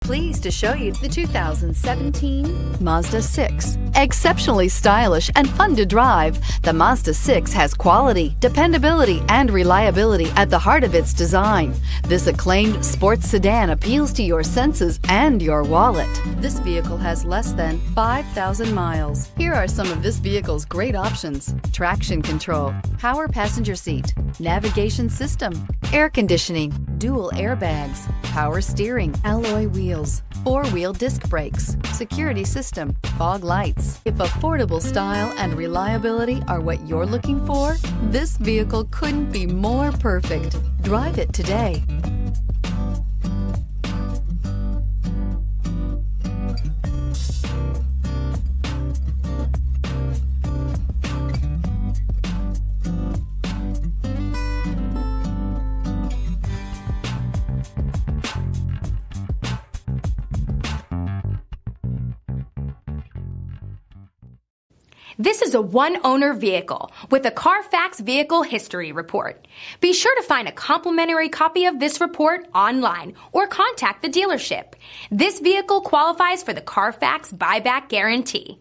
Pleased to show you the 2017 Mazda 6. Exceptionally stylish and fun to drive, the Mazda 6 has quality, dependability, and reliability at the heart of its design. This acclaimed sports sedan appeals to your senses and your wallet. This vehicle has less than 5,000 miles. Here are some of this vehicle's great options: traction control, power passenger seat, navigation system, air conditioning, dual airbags, power steering, alloy wheels, four-wheel disc brakes, security system, fog lights. If affordable style and reliability are what you're looking for, this vehicle couldn't be more perfect. Drive it today. This is a one-owner vehicle with a Carfax Vehicle History Report. Be sure to find a complimentary copy of this report online or contact the dealership. This vehicle qualifies for the Carfax Buyback Guarantee.